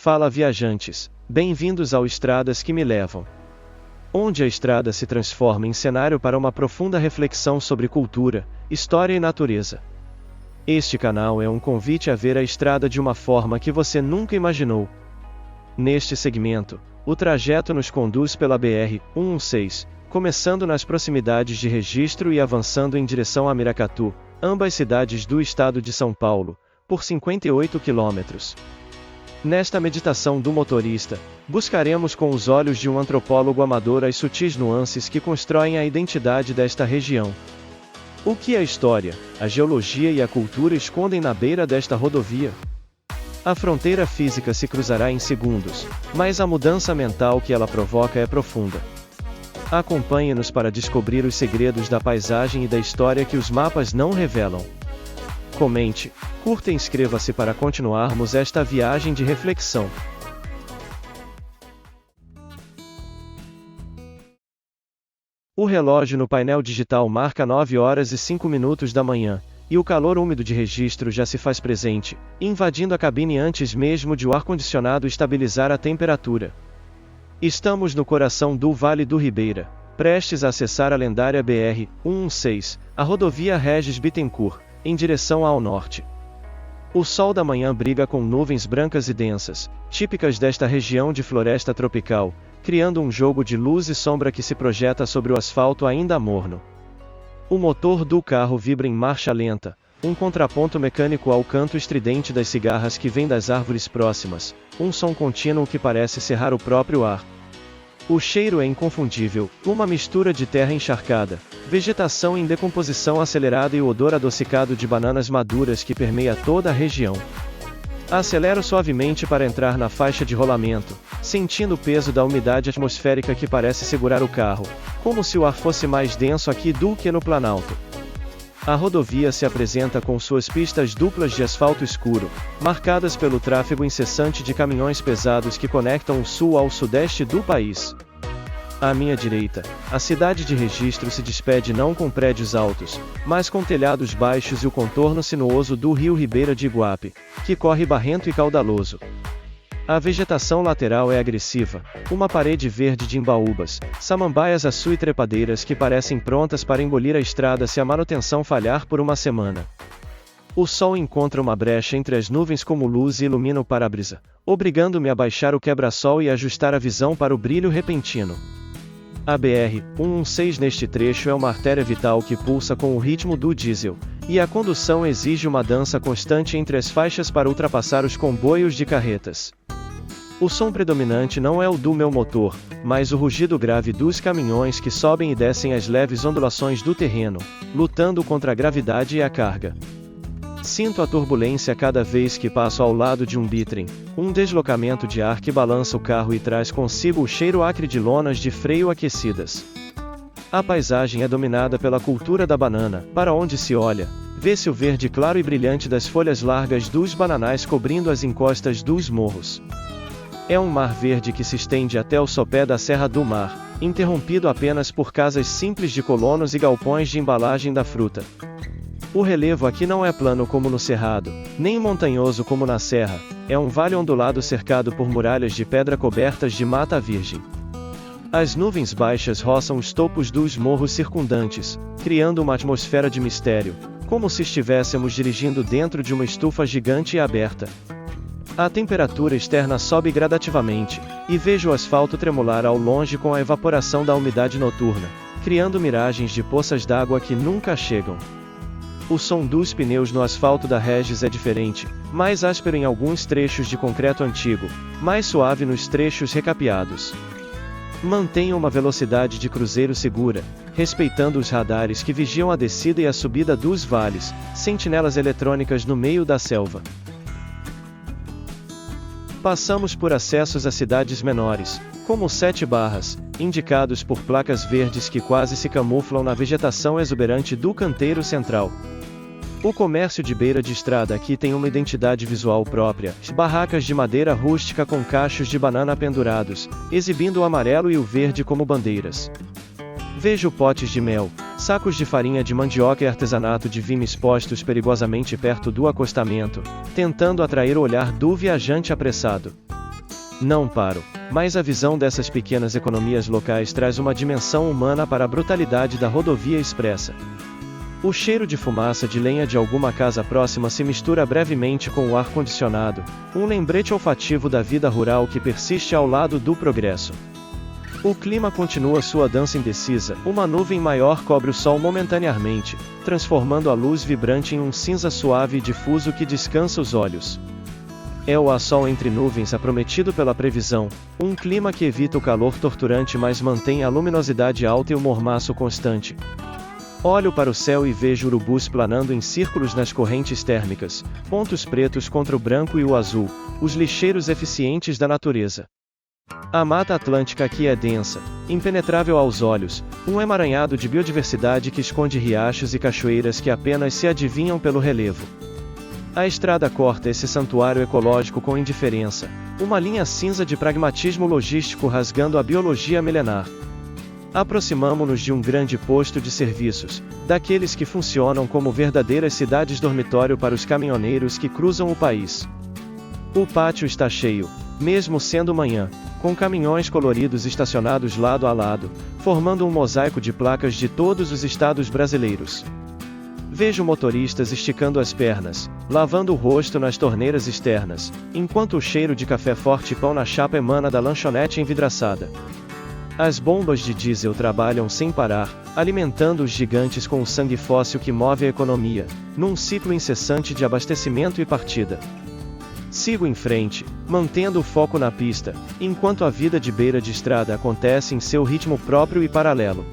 Fala viajantes, bem-vindos ao Estradas que me levam. Onde a estrada se transforma em cenário para uma profunda reflexão sobre cultura, história e natureza. Este canal é um convite a ver a estrada de uma forma que você nunca imaginou. Neste segmento, o trajeto nos conduz pela BR-116, começando nas proximidades de Registro e avançando em direção a Miracatu, ambas cidades do estado de São Paulo, por 58 quilômetros. Nesta meditação do motorista, buscaremos com os olhos de um antropólogo amador as sutis nuances que constroem a identidade desta região. O que a história, a geologia e a cultura escondem na beira desta rodovia? A fronteira física se cruzará em segundos, mas a mudança mental que ela provoca é profunda. Acompanhe-nos para descobrir os segredos da paisagem e da história que os mapas não revelam. Comente, curta e inscreva-se para continuarmos esta viagem de reflexão. O relógio no painel digital marca 9 horas e 5 minutos da manhã, e o calor úmido de Registro já se faz presente, invadindo a cabine antes mesmo de o ar-condicionado estabilizar a temperatura. Estamos no coração do Vale do Ribeira, prestes a acessar a lendária BR-116, a rodovia Regis Bittencourt, em direção ao norte. O sol da manhã briga com nuvens brancas e densas, típicas desta região de floresta tropical, criando um jogo de luz e sombra que se projeta sobre o asfalto ainda morno. O motor do carro vibra em marcha lenta, um contraponto mecânico ao canto estridente das cigarras que vem das árvores próximas, um som contínuo que parece serrar o próprio ar. O cheiro é inconfundível, uma mistura de terra encharcada, vegetação em decomposição acelerada e o odor adocicado de bananas maduras que permeia toda a região. Acelero suavemente para entrar na faixa de rolamento, sentindo o peso da umidade atmosférica que parece segurar o carro, como se o ar fosse mais denso aqui do que no Planalto. A rodovia se apresenta com suas pistas duplas de asfalto escuro, marcadas pelo tráfego incessante de caminhões pesados que conectam o sul ao sudeste do país. À minha direita, a cidade de Registro se despede não com prédios altos, mas com telhados baixos e o contorno sinuoso do rio Ribeira de Iguape, que corre barrento e caudaloso. A vegetação lateral é agressiva, uma parede verde de imbaúbas, samambaias açu e trepadeiras que parecem prontas para engolir a estrada se a manutenção falhar por uma semana. O sol encontra uma brecha entre as nuvens como luz e ilumina o para-brisa, obrigando-me a baixar o quebra-sol e ajustar a visão para o brilho repentino. A BR-116 neste trecho é uma artéria vital que pulsa com o ritmo do diesel, e a condução exige uma dança constante entre as faixas para ultrapassar os comboios de carretas. O som predominante não é o do meu motor, mas o rugido grave dos caminhões que sobem e descem as leves ondulações do terreno, lutando contra a gravidade e a carga. Sinto a turbulência cada vez que passo ao lado de um bitrem, um deslocamento de ar que balança o carro e traz consigo o cheiro acre de lonas de freio aquecidas. A paisagem é dominada pela cultura da banana, para onde se olha, vê-se o verde claro e brilhante das folhas largas dos bananais cobrindo as encostas dos morros. É um mar verde que se estende até o sopé da Serra do Mar, interrompido apenas por casas simples de colonos e galpões de embalagem da fruta. O relevo aqui não é plano como no Cerrado, nem montanhoso como na Serra, é um vale ondulado cercado por muralhas de pedra cobertas de mata virgem. As nuvens baixas roçam os topos dos morros circundantes, criando uma atmosfera de mistério, como se estivéssemos dirigindo dentro de uma estufa gigante e aberta. A temperatura externa sobe gradativamente, e vejo o asfalto tremular ao longe com a evaporação da umidade noturna, criando miragens de poças d'água que nunca chegam. O som dos pneus no asfalto da Regis é diferente, mais áspero em alguns trechos de concreto antigo, mais suave nos trechos recapeados. Mantenha uma velocidade de cruzeiro segura, respeitando os radares que vigiam a descida e a subida dos vales, sentinelas eletrônicas no meio da selva. Passamos por acessos a cidades menores, como 7 Barras, indicados por placas verdes que quase se camuflam na vegetação exuberante do canteiro central. O comércio de beira de estrada aqui tem uma identidade visual própria, barracas de madeira rústica com cachos de banana pendurados, exibindo o amarelo e o verde como bandeiras. Vejo potes de mel, sacos de farinha de mandioca e artesanato de vime expostos perigosamente perto do acostamento, tentando atrair o olhar do viajante apressado. Não paro. Mas a visão dessas pequenas economias locais traz uma dimensão humana para a brutalidade da rodovia expressa. O cheiro de fumaça de lenha de alguma casa próxima se mistura brevemente com o ar-condicionado, um lembrete olfativo da vida rural que persiste ao lado do progresso. O clima continua sua dança indecisa, uma nuvem maior cobre o sol momentaneamente, transformando a luz vibrante em um cinza suave e difuso que descansa os olhos. É o sol entre nuvens prometido pela previsão, um clima que evita o calor torturante mas mantém a luminosidade alta e o mormaço constante. Olho para o céu e vejo urubus planando em círculos nas correntes térmicas, pontos pretos contra o branco e o azul, os lixeiros eficientes da natureza. A Mata Atlântica aqui é densa, impenetrável aos olhos, um emaranhado de biodiversidade que esconde riachos e cachoeiras que apenas se adivinham pelo relevo. A estrada corta esse santuário ecológico com indiferença, uma linha cinza de pragmatismo logístico rasgando a biologia milenar. Aproximamo-nos de um grande posto de serviços, daqueles que funcionam como verdadeiras cidades dormitório para os caminhoneiros que cruzam o país. O pátio está cheio, mesmo sendo manhã, com caminhões coloridos estacionados lado a lado, formando um mosaico de placas de todos os estados brasileiros. Vejo motoristas esticando as pernas, lavando o rosto nas torneiras externas, enquanto o cheiro de café forte e pão na chapa emana da lanchonete envidraçada. As bombas de diesel trabalham sem parar, alimentando os gigantes com o sangue fóssil que move a economia, num ciclo incessante de abastecimento e partida. Sigo em frente, mantendo o foco na pista, enquanto a vida de beira de estrada acontece em seu ritmo próprio e paralelo.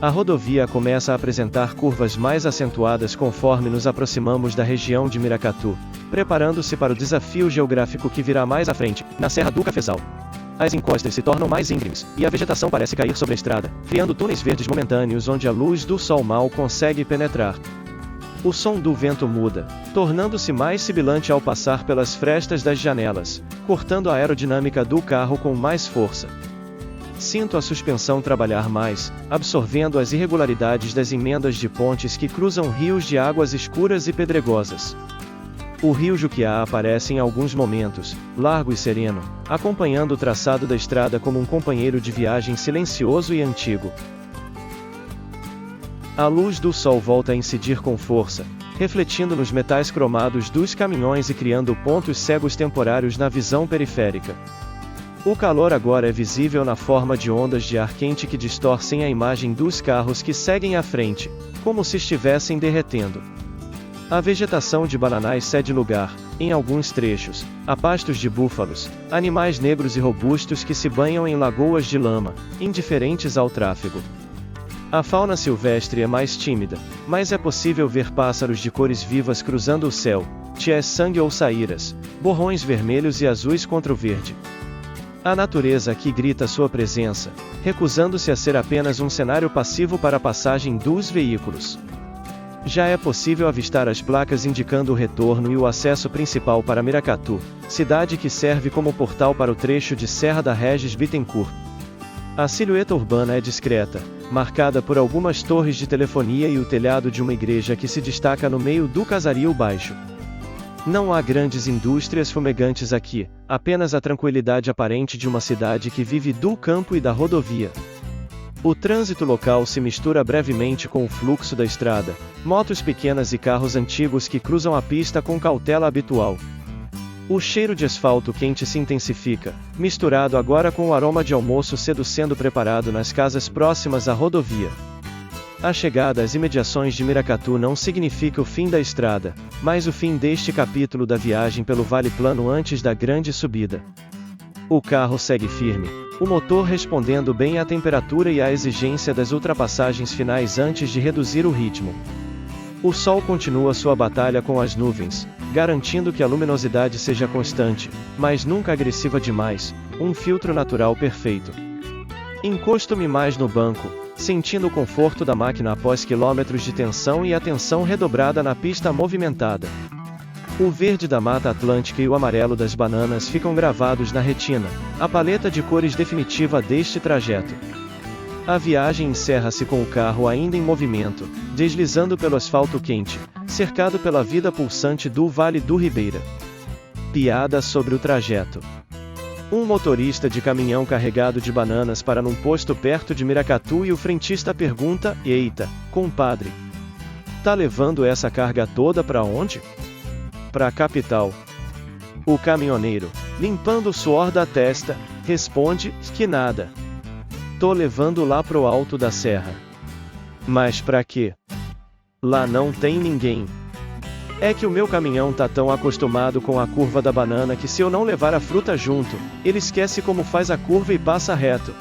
A rodovia começa a apresentar curvas mais acentuadas conforme nos aproximamos da região de Miracatu, preparando-se para o desafio geográfico que virá mais à frente, na Serra do Cafezal. As encostas se tornam mais íngremes, e a vegetação parece cair sobre a estrada, criando túneis verdes momentâneos onde a luz do sol mal consegue penetrar. O som do vento muda, tornando-se mais sibilante ao passar pelas frestas das janelas, cortando a aerodinâmica do carro com mais força. Sinto a suspensão trabalhar mais, absorvendo as irregularidades das emendas de pontes que cruzam rios de águas escuras e pedregosas. O rio Juquiá aparece em alguns momentos, largo e sereno, acompanhando o traçado da estrada como um companheiro de viagem silencioso e antigo. A luz do sol volta a incidir com força, refletindo nos metais cromados dos caminhões e criando pontos cegos temporários na visão periférica. O calor agora é visível na forma de ondas de ar quente que distorcem a imagem dos carros que seguem à frente, como se estivessem derretendo. A vegetação de bananais cede lugar, em alguns trechos, a pastos de búfalos, animais negros e robustos que se banham em lagoas de lama, indiferentes ao tráfego. A fauna silvestre é mais tímida, mas é possível ver pássaros de cores vivas cruzando o céu, tiés-sangue ou saíras, borrões vermelhos e azuis contra o verde. A natureza aqui grita sua presença, recusando-se a ser apenas um cenário passivo para a passagem dos veículos. Já é possível avistar as placas indicando o retorno e o acesso principal para Miracatu, cidade que serve como portal para o trecho de Serra da Regis Bittencourt. A silhueta urbana é discreta, marcada por algumas torres de telefonia e o telhado de uma igreja que se destaca no meio do casario baixo. Não há grandes indústrias fumegantes aqui, apenas a tranquilidade aparente de uma cidade que vive do campo e da rodovia. O trânsito local se mistura brevemente com o fluxo da estrada, motos pequenas e carros antigos que cruzam a pista com cautela habitual. O cheiro de asfalto quente se intensifica, misturado agora com o aroma de almoço cedo sendo preparado nas casas próximas à rodovia. A chegada às imediações de Miracatu não significa o fim da estrada, mas o fim deste capítulo da viagem pelo Vale Plano antes da grande subida. O carro segue firme, o motor respondendo bem à temperatura e à exigência das ultrapassagens finais antes de reduzir o ritmo. O sol continua sua batalha com as nuvens, garantindo que a luminosidade seja constante, mas nunca agressiva demais, um filtro natural perfeito. Encosto-me mais no banco, sentindo o conforto da máquina após quilômetros de tensão e atenção redobrada na pista movimentada. O verde da Mata Atlântica e o amarelo das bananas ficam gravados na retina, a paleta de cores definitiva deste trajeto. A viagem encerra-se com o carro ainda em movimento, deslizando pelo asfalto quente, cercado pela vida pulsante do Vale do Ribeira. Piada sobre o trajeto. Um motorista de caminhão carregado de bananas para num posto perto de Miracatu e o frentista pergunta: "Eita, compadre, tá levando essa carga toda pra onde?" "Pra capital." O caminhoneiro, limpando o suor da testa, responde: "Que nada. Tô levando lá pro alto da serra." "Mas pra quê?" "Lá não tem ninguém. É que o meu caminhão tá tão acostumado com a curva da banana que se eu não levar a fruta junto, ele esquece como faz a curva e passa reto."